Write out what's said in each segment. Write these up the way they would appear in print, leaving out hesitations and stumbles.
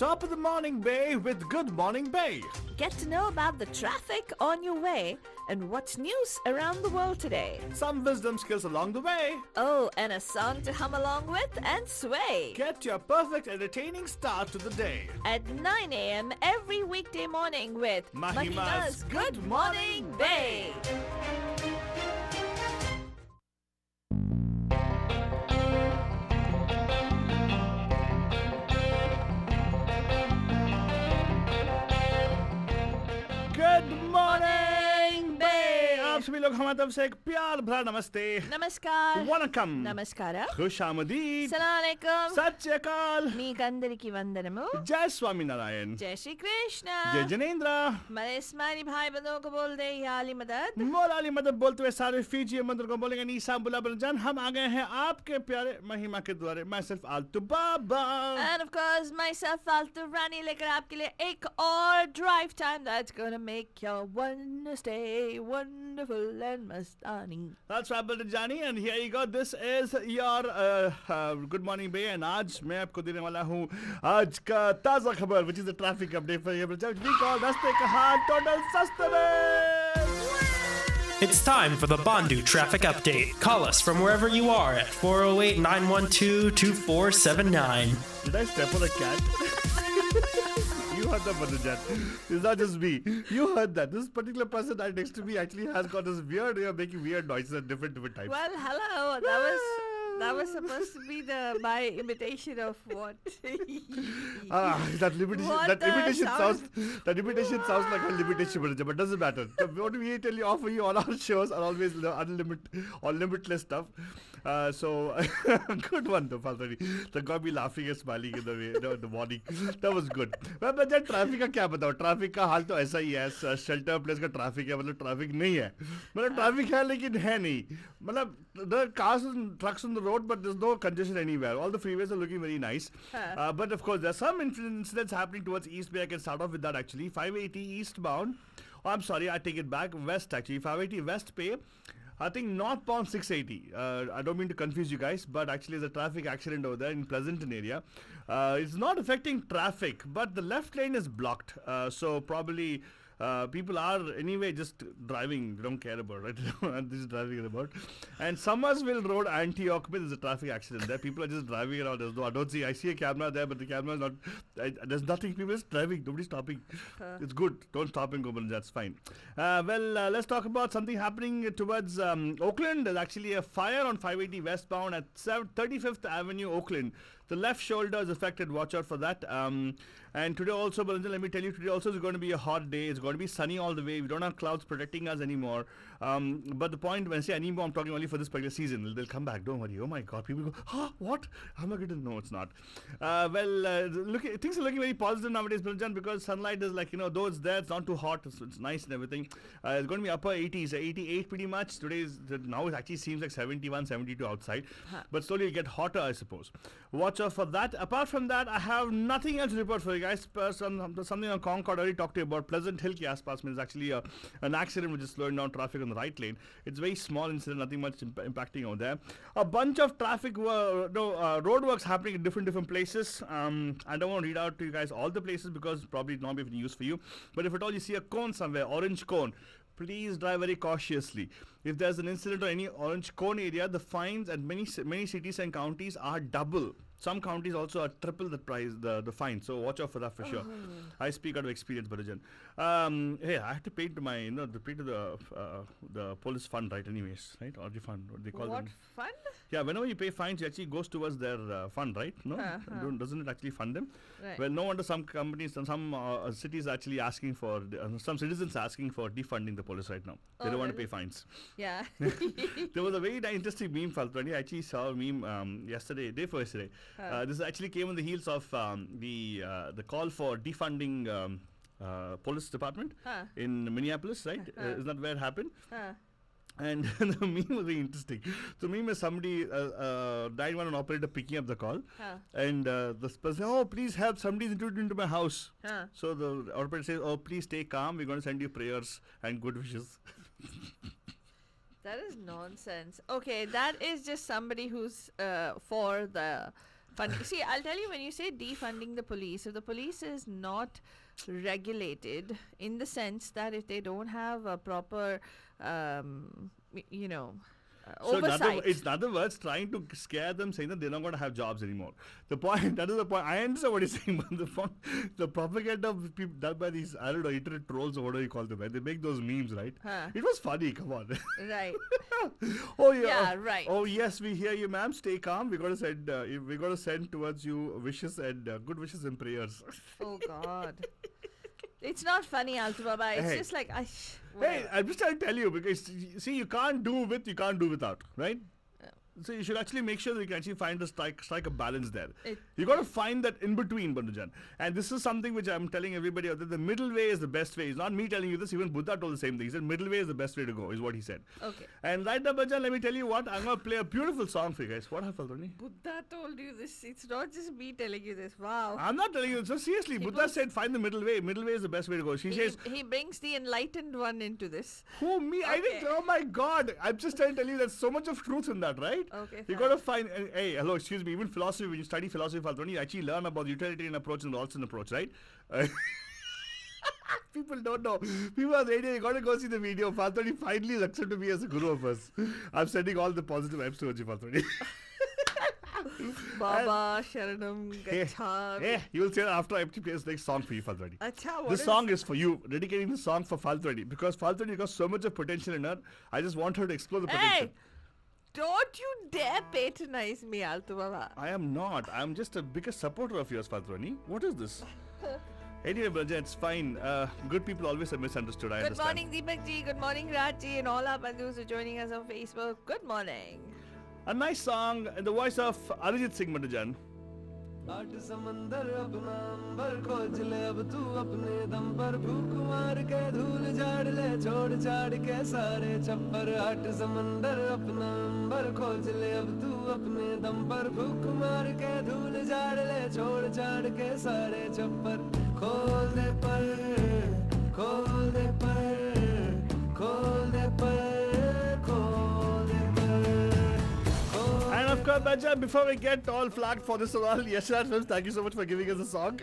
top of the morning bay with Good Morning Bay. Get to know about the traffic on your way and what's news around the world today. Some wisdom skills along the way. Oh, and a song to hum along with and sway. Get your perfect entertaining start to the day. At 9 a.m. every weekday morning with Mahima's Good Morning Bay. Good morning, Bay. आप सभी लोग हमारी तरफ से एक प्यार भरा नमस्ते, Namaskar. वनकम, Namaskara. खुशामदीद, Assalamualaikum. सत श्री अकाल, మీకందరికి వందనము. जय स्वामी नारायण, जय श्री कृष्ण. जय जनेंद्र. मेरे इस्माइली भाई बंधुओं को बोल दे या अली मदद. मोलाली मदद बोलते हुए सारे फीजी मंदिर को बोलेंगे नीसा बुला जान. हम आ गए हैं आपके प्यारे महिमा के द्वारे. मैं सिर्फ आलतू बाबा. And of course, myself, Faltu Rani, लेकर आपके लिए एक और drive time that's gonna make your Wednesday wonderful and mastani. That's right, Brother Johnny, and here you go. This is your Good Morning Bay, and आज मैं आपको देने वाला हूँ आज का ताज़ा खबर, which is the traffic update for you. We call रास्ते का हाल total सस्ते में. It's time for the Bandu Traffic Update. Call us from wherever you are at 408-912-2479. Did I step on a cat? You heard that, Brother Jan. It's not just me. You heard that. This particular person right next to me actually has got this weird way of making weird noises at different times. Well, hello. That was supposed to be my imitation of what? That imitation sounds like a limitation, but doesn't matter. What we offer you on our shows are always unlimited or limitless stuff. So good one though, Faltari. That got me laughing and smiling in the morning. That was good. But then traffic का क्या बताओ? Traffic का हाल तो ऐसा ही है. Shelter place का traffic है, मतलब traffic नहीं है. मतलब traffic है लेकिन है नहीं. मतलब the cars and trucks on the road, but there's no congestion anywhere. All the freeways are looking very nice. But of course, there's some incidents happening towards East Bay. I can start off with that actually. 580 eastbound. Oh, I'm sorry, I take it back. West actually. 580 West Bay. I think northbound 680. I don't mean to confuse you guys, but actually there's a traffic accident over there in Pleasanton area. It's not affecting traffic, but the left lane is blocked. So probably people are anyway just driving. They don't care about it. Right? This is driving about. And Summersville Road, Antioch, there's a traffic accident there. People are just driving around. I see a camera there, but the camera is not. There's nothing. People are just driving. Nobody's stopping. It's good. Don't stop and go, but that's fine. Let's talk about something happening towards Oakland. There's actually a fire on 580 westbound at 35th Avenue, Oakland. The left shoulder is affected. Watch out for that. And today also, let me tell you, today also is going to be a hot day. It's going to be sunny all the way. We don't have clouds protecting us anymore. But the point, when I say anymore, I'm talking only for this particular season. They'll come back. Don't worry. Oh my God. People go, what? I'm not going to know. It's not. Things are looking very positive nowadays, Biljan, because sunlight is like, though it's there, it's not too hot. It's nice and everything. It's going to be upper 80s, 88 pretty much. Now it actually seems like 71, 72 outside. But slowly it'll get hotter, I suppose. Watch out for that. Apart from that, I have nothing else to report for you guys. Something on Concord I already talked to you about. Pleasant Hill ke aaspas mein is actually an accident which is slowing down traffic on the right lane. It's a very small incident, nothing much impacting over there. A bunch of traffic road works happening in different places. I don't want to read out to you guys all the places because probably not be of any use for you. But if at all you see a cone somewhere, orange cone, please drive very cautiously. If there's an incident or any orange cone area, the fines at many cities and counties are double. Some counties also are triple the price, the fine. So watch out for that for sure. I speak out of experience, Barajan. Hey, I have to pay to my, pay to the police fund, right? Anyways, right? Or the fund, what they call What them. fund? Yeah, whenever you pay fines, it actually goes towards their fund, right? No, doesn't it actually fund them? Right. Well, no wonder some companies and some cities are actually asking for, some citizens are asking for defunding the police right now. They don't want to pay fines. Yeah. There was a very interesting meme, Faltani. I actually saw a meme day before yesterday. This actually came on the heels of the call for defunding police department in Minneapolis, right? Isn't that where it happened? And the meme was very interesting. The meme is somebody, 911 operator picking up the call. And the person, oh, please help, somebody's intruded into my house. So the operator says, oh, please stay calm, we're going to send you prayers and good wishes. That is nonsense. Okay, that is just somebody who's for the Funny. See, I'll tell you, when you say defunding the police, if the police is not regulated in the sense that if they don't have a proper, you know, So oversight. it's in other words trying to scare them, saying that they're not going to have jobs anymore. The point, that is the point. I understand what you're saying, but the propaganda of people done by these, I don't know, internet trolls or whatever you call them, right? They make those memes, right? Huh. It was funny, come on. Right. Oh yeah. Yeah, right. Oh yes, we hear you, ma'am. Stay calm. We're gonna send towards you wishes and good wishes and prayers. Oh God. It's not funny, Altu Baba. It's Hey. just like, Hey, whatever. I'm just trying to tell you because see, you can't do with, you can't do without, right? So you should actually make sure that you can actually find a strike a balance there. You got to find that in between, Bandhujan. And this is something which I'm telling everybody out there. The middle way is the best way. It's not me telling you this. Even Buddha told the same thing. He said middle way is the best way to go, is what he said. Okay. And right now, Bandhujan, let me tell you what. I'm going to play a beautiful song for you guys. What happened, Tony? Buddha told you this. It's not just me telling you this. Wow. I'm not telling you. So seriously, Buddha said find the middle way. Middle way is the best way to go. She says, He brings the enlightened one into this. who, me? I didn't. Okay. Oh my God. I'm just trying to tell you there's so much of truth in that, right? Okay, You fine. got to find. Hey, hello, excuse me. Even philosophy, when you study philosophy, Faltoni, you actually learn about the utilitarian approach and the Olson approach, right? People don't know. People are saying, you got to go see the video. Faltoni finally is accepted me as a guru of us. I'm sending all the positive vibes towards you, Faltoni. Baba Sharanam Hey, Gacchami. hey, you will say that after I play this next song for you, Faltoni. Acha, what This is- song is for you, dedicating the song for Faltoni because Faltoni got so much of potential in her. I just want her to explore the potential. Hey! Don't you dare patronize me, Altu Baba. I am not. I'm just a biggest supporter of yours, Faltoni. What is this? Anyway, Braja, it's fine. Good people always are misunderstood. I Good understand. morning, Deepak ji. Good morning, Raj ji, and all our bandhus who are joining us on Facebook. Good morning. A nice song in the voice of Arijit Singh, Matajan. आठ समंदर अपना अंबर खोज ले अब तू अपने दम पर भूख मार के धूल झाड़ ले छोड़ छाड़ के सारे छप्पर आठ समंदर अपना अंबर खोज ले अब तू अपने दम पर भूख मार के धूल झाड़ ले छोड़ छाड़ के सारे छप्पर खोल दे पर खोल दे पर खोल दे पर खोल दे पर And of course, Braja, before we get all flagged for this one, Yashraj Films, thank you so much for giving us a song.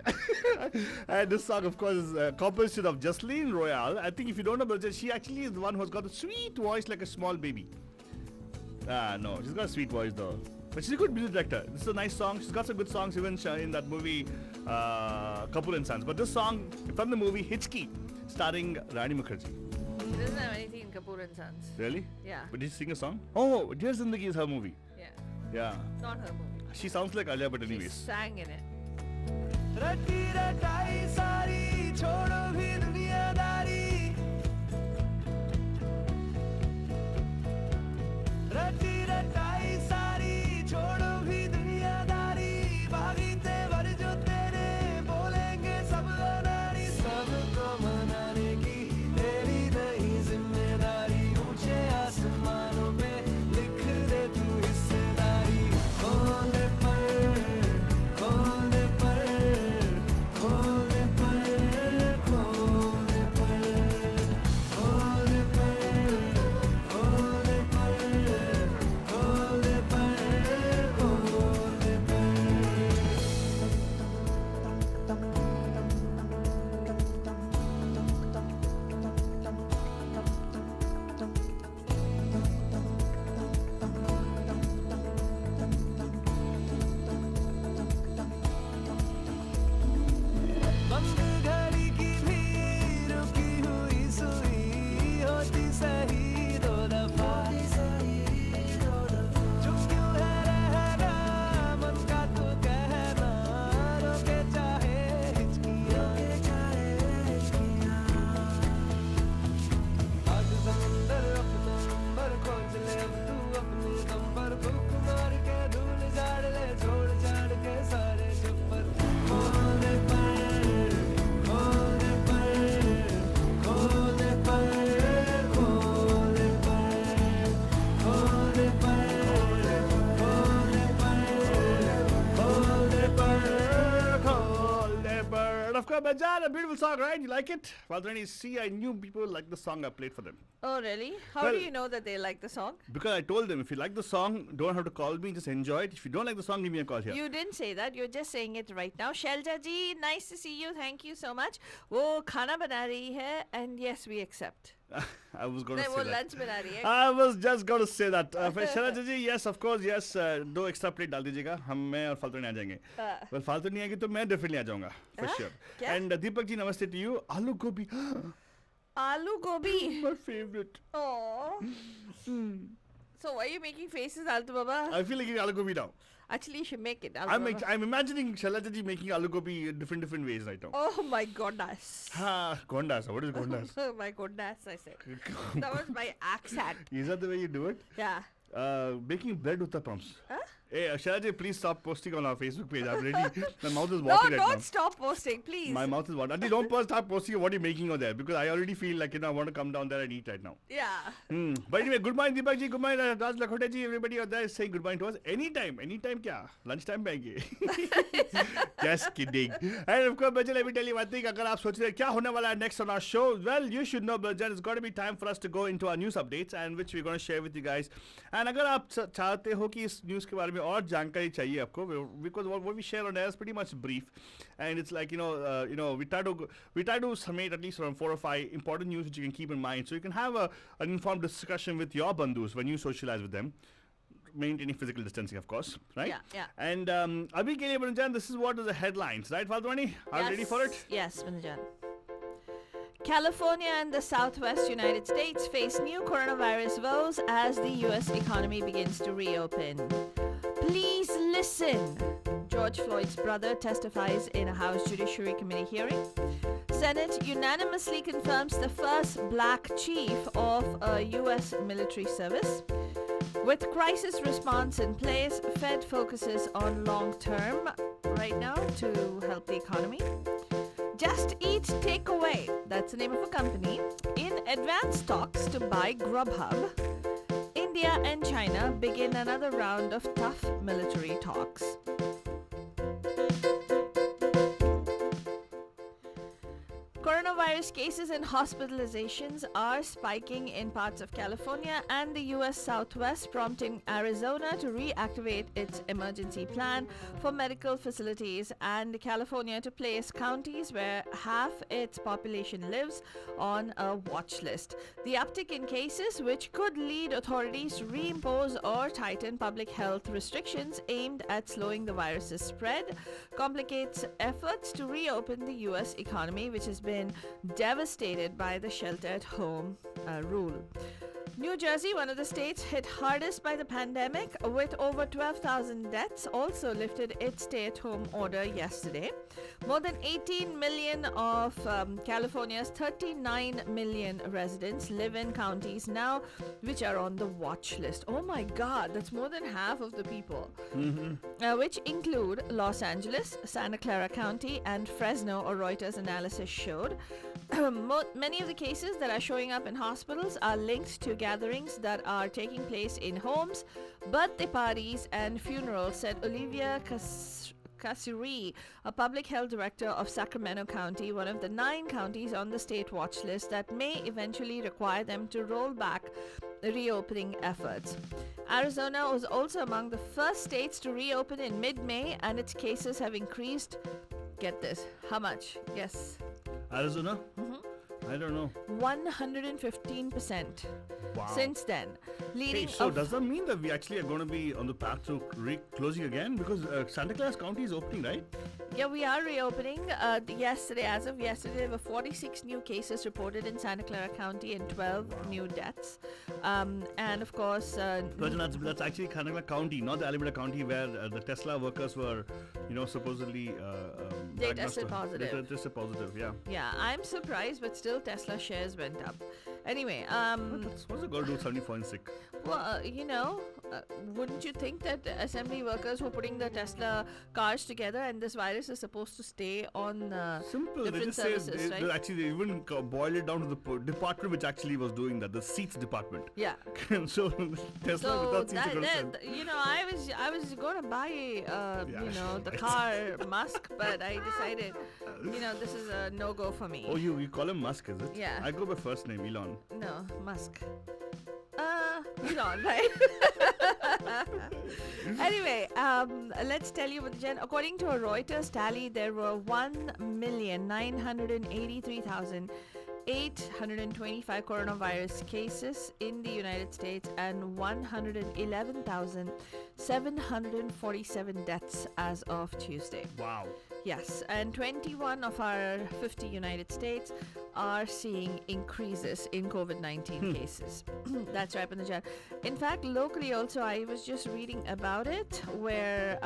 And this song, of course, is a composition of Jasleen Royale. I think if you don't know Braja, she actually is the one who's got a sweet voice like a small baby. No, she's got a sweet voice though. But she's a good music director. This is a nice song. She's got some good songs even in that movie, Kapoor and Sons. But this song from the movie Hitchki, starring Rani Mukherjee. She doesn't have anything in Kapoor and Sons. Really? Yeah. But did she sing a song? Oh, Dear Zindagi is her movie. Yeah. Yeah. Not her movie. She sounds like Alia, but She anyways. sang in it. रटी रटाई सारी छोड़ो भी दुनियादारी रटी रटाई सारी छोड़ो भी दुनियादारी बागी तेवर जो तेरे बोलेंगे सब अनारी सबको मनाने की तेरी नहीं जिम्मेदारी ऊंचे आसमानों पे लिख दे तू हिस्सेदारी खोल दे पर खोल दे पर खोल दे पर खोल दे Afghan Bajan, a beautiful song, right? You like it? Well, then you see, I knew people like the song I played for them. Oh, really? How Well- do you know that they like the song? Because I told them, if you like the song, don't have to call me, just enjoy it. If you don't like the song, give me a call here. You didn't say that. You're just saying it right now. Shelja ji, nice to see you. Thank you so much. वो खाना बना रही है, and yes, we accept. I was going to नहीं, say वो that. lunch बना रही है. I was just going to say that. Shalaja ji, yes, of course, yes. 2 extra plate डाल दीजिएगा. मैं और फालतू नहीं आ जाएंगे. Well, फालतू नहीं आएगी तो मैं definitely आ जाऊंगा. For sure. क्या? And Deepak ji, namaste to you. Aloo gobi. Aloo gobi. My favorite. Oh. So why are you making faces, Altu Baba? I feel like eating aloo gobi now. Actually, you should make it. Altu Baba. I'm imagining Shalaja ji making aloo gobi in different ways right now. Oh my goodness. Ha, Gondas. What is Gondas? Oh my goodness, I said. That was my accent. Is that the way you do it? Yeah. Making bread uttapams. Huh? Hey, Shalaja, please stop posting on our Facebook page. I'm ready. My mouth is No, watering right now. don't stop posting, please. My mouth is watering. Auntie, don't start posting what you're making over there because I already feel like, I want to come down there and eat right now. Yeah. But anyway, good morning, Deepak ji. Good morning, Raj Lakhote ji. Everybody out there is saying good morning to us. Anytime. Anytime kya? Lunchtime में आएंगे. Just kidding. And of course, Bajal, let me tell you one thing. अगर आप सोच रहे हैं क्या होने वाला है next on our show, well, you should know, Bajal, it's got to be time for us to go into our news updates and which we're going to share with you guys. And अगर आप चाहते हो कि इस news के बारे में और जानकारी चाहिए आपको, because what we share on air is pretty much brief, and it's like we try to summate at least around 4 or 5 important news which you can keep in mind, so you can have an informed discussion with your bandhus when you socialize with them, maintaining physical distancing, of course, right? Yeah. And abhi ke liye, Banjan, this is what is the headlines, right, Faltwani? Are you ready for it? Yes, Manajan. California and the southwest United States face new coronavirus woes as the U.S. economy begins to reopen. Please listen. George Floyd's brother testifies in a House Judiciary Committee hearing. Senate unanimously confirms the first black chief of a U.S. military service. With crisis response in place, Fed focuses on long-term right now to help the economy. Just Eat Takeaway, that's the name of a company, in advanced talks to buy Grubhub. India and China begin another round of tough military talks. Coronavirus cases and hospitalizations are spiking in parts of California and the U.S. Southwest, prompting Arizona to reactivate its emergency plan for medical facilities and California to place counties where half its population lives on a watch list. The uptick in cases, which could lead authorities to reimpose or tighten public health restrictions aimed at slowing the virus's spread, complicates efforts to reopen the U.S. economy, which has been devastated by the shelter-at-home rule. New Jersey, one of the states hit hardest by the pandemic, with over 12,000 deaths, also lifted its stay-at-home order yesterday. More than 18 million of California's 39 million residents live in counties now which are on the watch list. Oh my God, that's more than half of the people. Which include Los Angeles, Santa Clara County, and Fresno, a Reuters analysis showed. Many of the cases that are showing up in hospitals are linked to gatherings that are taking place in homes, birthday parties, and funerals, said Olivia Casiri, a public health director of Sacramento County, one of the 9 counties on the state watch list that may eventually require them to roll back reopening efforts. Arizona was also among the first states to reopen in mid-May, and its cases have increased. Get this, how much? Yes. Arizona? I don't know. 115% Wow. since then. Leading Hey, so does that mean that we actually are going to be on the path to closing again? Because Santa Clara County is opening, right? Yeah, we are reopening. Yesterday, as of yesterday, there were 46 new cases reported in Santa Clara County and 12 new deaths. And of course, But that's actually Santa Clara County, not the Alameda County, where the Tesla workers were, supposedly They diagnosed tested with- positive. They tested positive, yeah. yeah, I'm surprised, but still Tesla shares went up. Anyway, What's it got to do with 74 and sick? well, wouldn't you think that assembly workers were putting the Tesla cars together and this virus is supposed to stay on Simple. They different just say services, right? actually they even boiled it down to the department which actually was doing that, the seats department. Yeah. So Tesla So without seats are gonna I was going to buy the car Musk, but I decided this is a no-go for me. Oh, you call him Musk, is it? Yeah. I go by first name, Elon. No, Musk. Elon, right? Anyway, let's tell you about the gen. According to a Reuters tally, there were 1,983,825 coronavirus cases in the United States and 111,747 deaths as of Tuesday. Wow. Yes, and 21 of our 50 United States are seeing increases in COVID-19 cases. That's right, Panajan. In fact, locally also, I was just reading about it, where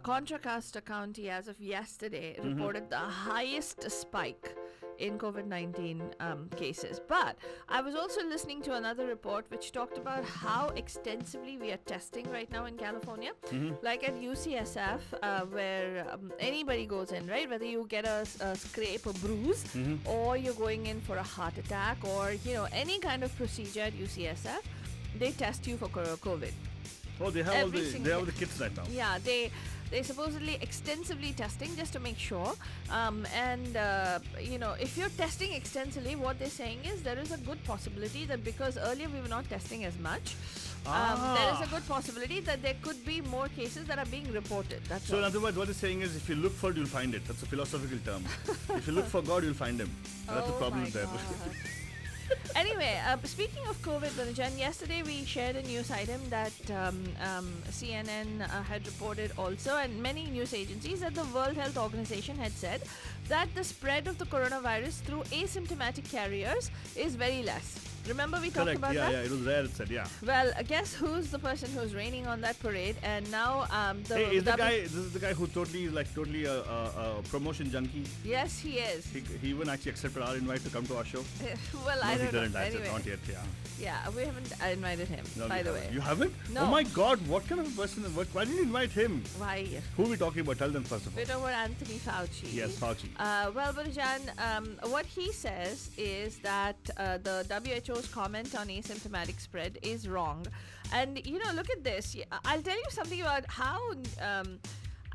Contra Costa County, as of yesterday, reported the highest spike in COVID-19 cases. But I was also listening to another report which talked about how extensively we are testing right now in California. Like at UCSF, where anybody goes in, right? Whether you get a scrape, a bruise, or you're going in for a heart attack, or any kind of procedure at UCSF, they test you for COVID. Oh, they have all the kits right now. Yeah, they supposedly extensively testing just to make sure. If you're testing extensively, what they're saying is there is a good possibility that because earlier we were not testing as much, there is a good possibility that there could be more cases that are being reported. That's So all. in other words, what it's saying is if you look for it, you'll find it. That's a philosophical term. If you look for God, you'll find him. That's the problem my there. God. Anyway, speaking of COVID, Banajan, yesterday we shared a news item that CNN had reported also, and many news agencies, that the World Health Organization had said that the spread of the coronavirus through asymptomatic carriers is very less. Remember we talked about that? Yeah, it was rare, it said, yeah. Well, guess who's the person who's raining on that parade? And now this is the guy who totally a promotion junkie. Yes, he is. He even actually accepted our invite to come to our show. Well, No, I he don't know. didn't. Anyway. Not yet, yeah. Yeah, we haven't invited him, No, by we the haven't. way. You haven't? No. Oh my God, what kind of a person? Why didn't you invite him? Why? Who are we talking about? Tell them first of all. We're talking about Anthony Fauci. Yes, Fauci. Well, Banajan, what he says is that the WHO's comment on asymptomatic spread is wrong. And, look at this. I'll tell you something about how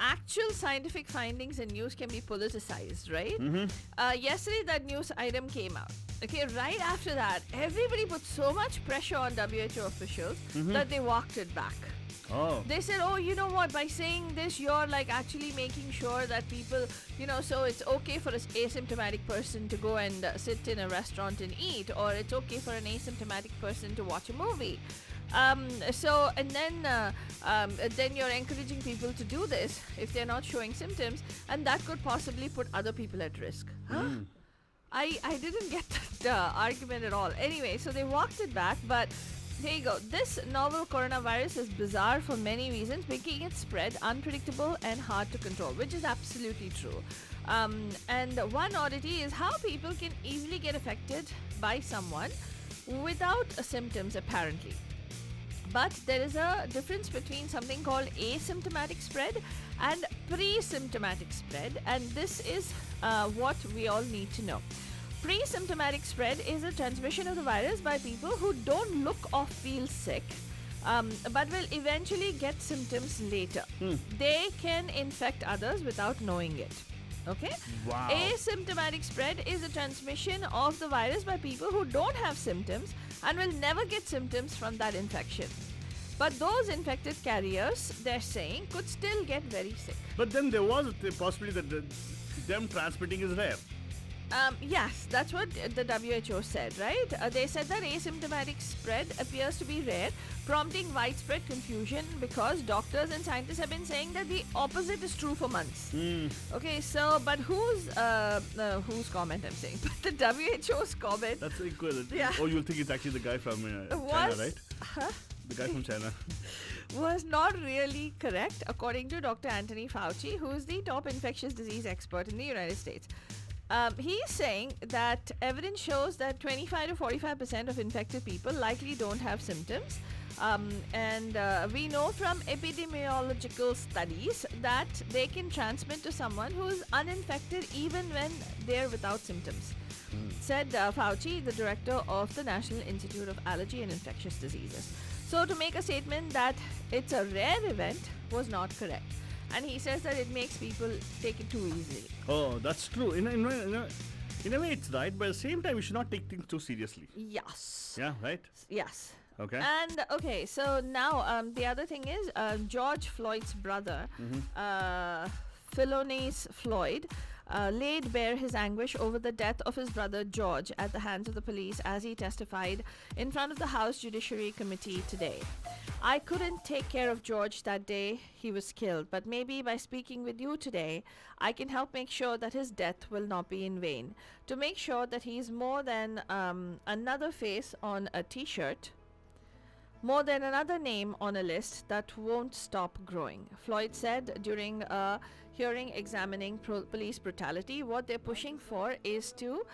actual scientific findings and news can be politicized, right? Yesterday, that news item came out. Okay, right after that, everybody put so much pressure on WHO officials that they walked it back. Oh. They said, oh, you know what, by saying this, you're like actually making sure that people, so it's okay for an asymptomatic person to go and sit in a restaurant and eat, or it's okay for an asymptomatic person to watch a movie. Then you're encouraging people to do this if they're not showing symptoms, and that could possibly put other people at risk. I didn't get that argument at all. Anyway, so they walked it back, but there you go. This novel coronavirus is bizarre for many reasons, making its spread unpredictable and hard to control, which is absolutely true. And one oddity is how people can easily get affected by someone without symptoms, apparently. But there is a difference between something called asymptomatic spread and pre-symptomatic spread, and this is what we all need to know. Pre-symptomatic spread is a transmission of the virus by people who don't look or feel sick, but will eventually get symptoms later. They can infect others without knowing it. Okay? Wow. Asymptomatic spread is a transmission of the virus by people who don't have symptoms and will never get symptoms from that infection. But those infected carriers, they're saying, could still get very sick. But then there was a possibility that them transmitting is rare. Yes, that's what the WHO said, right? They said that asymptomatic spread appears to be rare, prompting widespread confusion because doctors and scientists have been saying that the opposite is true for months. Okay, so, but whose comment I'm saying? But the WHO's comment. That's equivalent. Yeah. Oh, you'll think it's actually the guy from China, right? The guy from China. Was not really correct, according to Dr. Anthony Fauci, who is the top infectious disease expert in the United States. He's saying that evidence shows that 25 to 45% of infected people likely don't have symptoms, And we know from epidemiological studies that they can transmit to someone who is uninfected even when they're without symptoms, said Fauci, the director of the National Institute of Allergy and Infectious Diseases. So to make a statement that it's a rare event was not correct. And he says that it makes people take it too easily. Oh, that's true. In a way, it's right, but at the same time, we should not take things too seriously. Yes. Yeah, right? Yes. Okay. And okay, so now the other thing is George Floyd's brother, Philonis Floyd, laid bare his anguish over the death of his brother George at the hands of the police as he testified in front of the House Judiciary Committee today. I couldn't take care of George that day he was killed, but maybe by speaking with you today, I can help make sure that his death will not be in vain. To make sure that he's more than another face on a t-shirt, more than another name on a list that won't stop growing. Floyd said during a hearing examining police brutality, what they're pushing for is to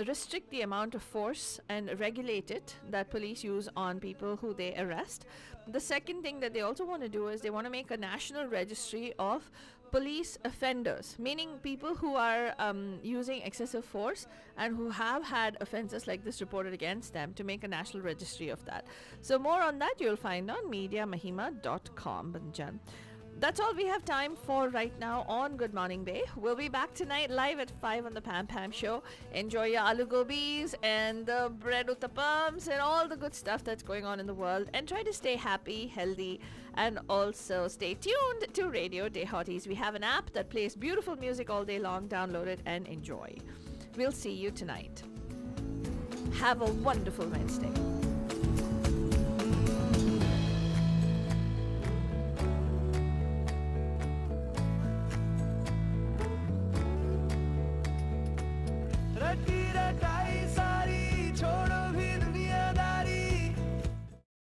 restrict the amount of force and regulate it that police use on people who they arrest. The second thing that they also want to do is they want to make a national registry of police offenders, meaning people who are using excessive force and who have had offenses like this reported against them, to make a national registry of that. So more on that you'll find on mediamahima.com. Banjan. That's all we have time for right now on Good Morning Bay. We'll be back tonight live at 5 on the Pam Pam Show. Enjoy your aloo gobis and the bread uttapams and all the good stuff that's going on in the world. And try to stay happy, healthy, and also stay tuned to Radio Day Hotties. We have an app that plays beautiful music all day long. Download it and enjoy. We'll see you tonight. Have a wonderful Wednesday. रटी रटाई सारी छोड़ो भी